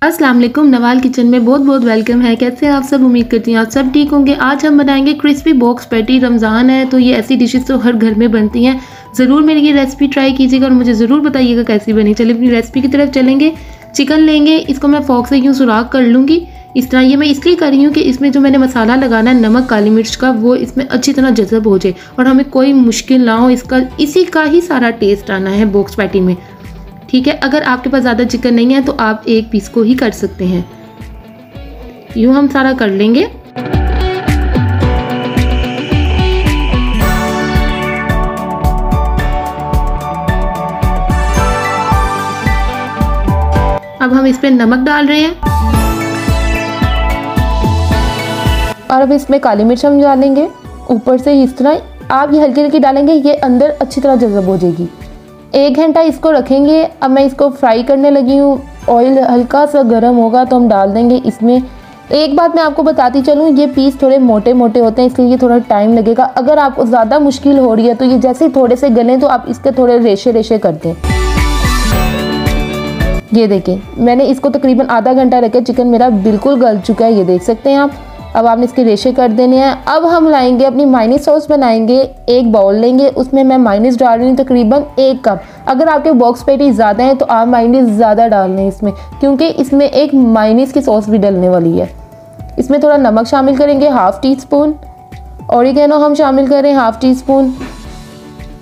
अस्सलाम वालेकुम। नवाल किचन में बहुत बहुत वेलकम है। कैसे हैं आप सब? उम्मीद करती हूँ आप सब ठीक होंगे। आज हम बनाएंगे क्रिस्पी बॉक्स पैटी। रमज़ान है तो ये ऐसी डिशेस तो हर घर में बनती हैं। ज़रूर मेरी ये रेसिपी ट्राई कीजिएगा और मुझे ज़रूर बताइएगा कैसी बनी। चलिए अपनी रेसिपी की तरफ चलेंगे। चिकन लेंगे, इसको मैं फॉक से यूँ सुराख कर लूँगी। इस तरह ये मैं इसलिए कर रही हूँ कि इसमें जो मैंने मसाला लगाना है नमक काली मिर्च का, वो इसमें अच्छी तरह जज़ब हो जाए और हमें कोई मुश्किल ना हो। इसी का ही सारा टेस्ट आना है बॉक्स पैटी में, ठीक है। अगर आपके पास ज़्यादा चिकन नहीं है तो आप एक पीस को ही कर सकते हैं। यूँ हम सारा कर लेंगे। अब हम इस पे नमक डाल रहे हैं और अब इसमें काली मिर्च हम डालेंगे ऊपर से। इस तरह आप ये हल्की हल्की डालेंगे, ये अंदर अच्छी तरह जज़ब हो जाएगी। 1 घंटा इसको रखेंगे। अब मैं इसको फ्राई करने लगी हूँ। ऑयल हल्का सा गर्म होगा तो हम डाल देंगे इसमें। एक बात मैं आपको बताती चलूँ, ये पीस थोड़े मोटे मोटे होते हैं, इसलिए ये थोड़ा टाइम लगेगा। अगर आपको ज़्यादा मुश्किल हो रही है तो ये जैसे ही थोड़े से गलें तो आप इसके थोड़े रेशे रेशे कर दें। ये देखें, मैंने इसको तकरीबन आधा घंटा रखा। चिकन मेरा बिल्कुल गल चुका है, ये देख सकते हैं आप। अब आपने इसके रेशे कर देने हैं। अब हम लाएंगे अपनी मायोनीज सॉस बनाएंगे। एक बाउल लेंगे, उसमें मैं मायोनीज डाल रही हूँ तकरीबन 1 कप। अगर आपके बॉक्स पैटी ज़्यादा हैं तो आप मायोनीज ज़्यादा डाल लें इसमें, क्योंकि इसमें एक मायोनीज की सॉस भी डलने वाली है। इसमें थोड़ा नमक शामिल करेंगे, 1/2 टीस्पून। ऑरिगेनो हम शामिल करें 1/2 टीस्पून।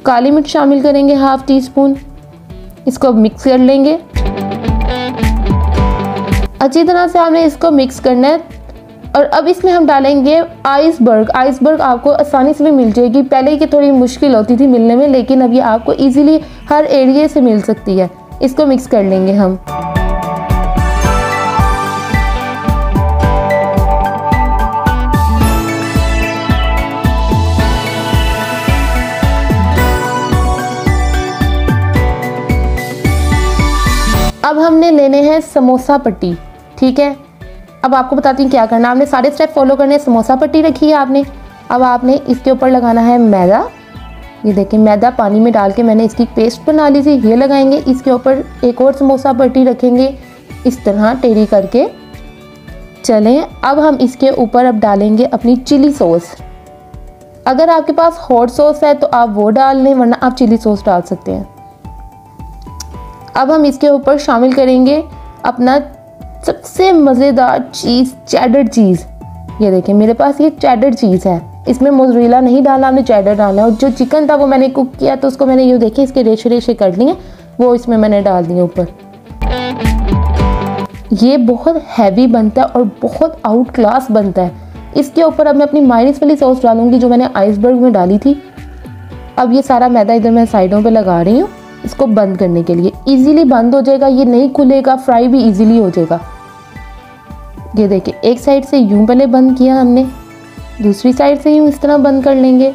काली मिर्च शामिल करेंगे 1/2 टीस्पून। इसको मिक्स कर लेंगे अच्छी तरह से। आपने इसको मिक्स करना है और अब इसमें हम डालेंगे आइसबर्ग। आइसबर्ग आपको आसानी से भी मिल जाएगी। पहले की थोड़ी मुश्किल होती थी मिलने में, लेकिन अब ये आपको इजीली हर एरिया से मिल सकती है। इसको मिक्स कर लेंगे हम। अब हमने लेने हैं समोसा पट्टी, ठीक है। अब आपको बताती हूँ क्या करना। आपने सारे स्टेप फॉलो करने हैं। समोसा पट्टी रखी है आपने। अब आपने इसके ऊपर लगाना है मैदा। ये देखें, मैदा पानी में डाल के मैंने इसकी पेस्ट बना ली थी, ये लगाएंगे। इसके ऊपर एक और समोसा पट्टी रखेंगे इस तरह टेढ़ी करके। चलें, अब हम इसके ऊपर अब डालेंगे अपनी चिली सॉस। अगर आपके पास हॉट सॉस है तो आप वो डाल लें, वरना आप चिली सॉस डाल सकते हैं। अब हम इसके ऊपर शामिल करेंगे अपना सबसे मज़ेदार चीज़, चेडर चीज़। ये देखें, मेरे पास ये चेडर चीज़ है। इसमें मोज़रेला नहीं डाला, हमने चेडर डाला। और जो चिकन था वो मैंने कुक किया तो उसको मैंने ये देखें इसके रेशे रेशे कर लिए, वो इसमें मैंने डाल दिए ऊपर। ये बहुत हैवी बनता है और बहुत आउट क्लास बनता है। इसके ऊपर अब मैं अपनी मायोनीज वाली सॉस डालूंगी जो मैंने आइसबर्ग में डाली थी। अब ये सारा मैदा इधर मैं साइडों पर लगा रही हूँ इसको बंद करने के लिए। इजीली बंद हो जाएगा, ये नहीं खुलेगा, फ्राई भी इजीली हो जाएगा। ये देखिए, एक साइड से यूं पहले बंद किया हमने, दूसरी साइड से यूं इस तरह बंद कर लेंगे।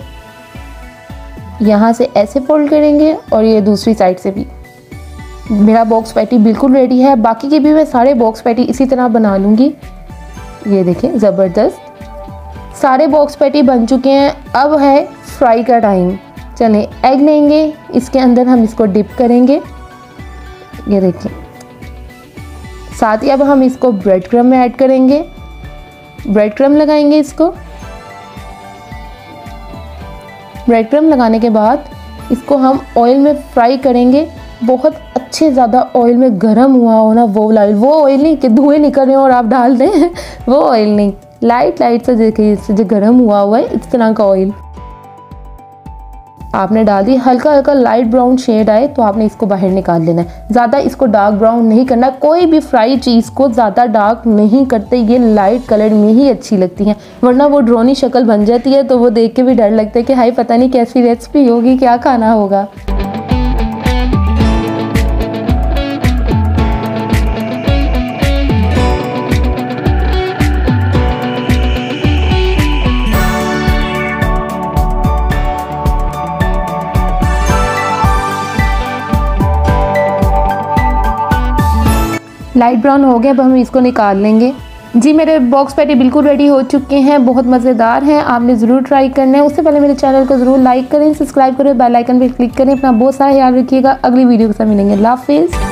यहाँ से ऐसे फोल्ड करेंगे और ये दूसरी साइड से भी। मेरा बॉक्स पैटी बिल्कुल रेडी है। बाकी के भी मैं सारे बॉक्स पैटी इसी तरह बना लूँगी। ये देखें, ज़बरदस्त सारे बॉक्स पैटी बन चुके हैं। अब है फ्राई का टाइम। चलें, एग लेंगे, इसके अंदर हम इसको डिप करेंगे। ये देखें, साथ ही अब हम इसको ब्रेड क्रम में ऐड करेंगे। ब्रेड क्रम लगाएंगे इसको। ब्रेड क्रम लगाने के बाद इसको हम ऑयल में फ्राई करेंगे। बहुत अच्छे ज़्यादा ऑयल में गर्म हुआ हो ना, वो ऑयल नहीं कि धुएं निकल रहे हो और आप डाल दें वो ऑयल नहीं, लाइट लाइट से देखिए जो गर्म हुआ है इस तरह का ऑयल आपने डाल दी। हल्का हल्का लाइट ब्राउन शेड आए तो आपने इसको बाहर निकाल लेना है। ज़्यादा इसको डार्क ब्राउन नहीं करना। कोई भी फ्राई चीज़ को ज़्यादा डार्क नहीं करते, ये लाइट कलर में ही अच्छी लगती हैं, वरना वो ड्रोनी शक्ल बन जाती है तो वो देख के भी डर लगता है कि हाय पता नहीं कैसी रेसिपी होगी, क्या खाना होगा। लाइट ब्राउन हो गया, अब हम इसको निकाल लेंगे। जी, मेरे बॉक्स पैटी बिल्कुल रेडी हो चुके हैं, बहुत मज़ेदार हैं। आपने ज़रूर ट्राई करना है। उससे पहले मेरे चैनल को ज़रूर लाइक करें, सब्सक्राइब करें, बेल आइकन पर क्लिक करें। अपना बहुत सारा ख्याल रखिएगा। अगली वीडियो के साथ मिलेंगे। अल्लाह हाफिज़।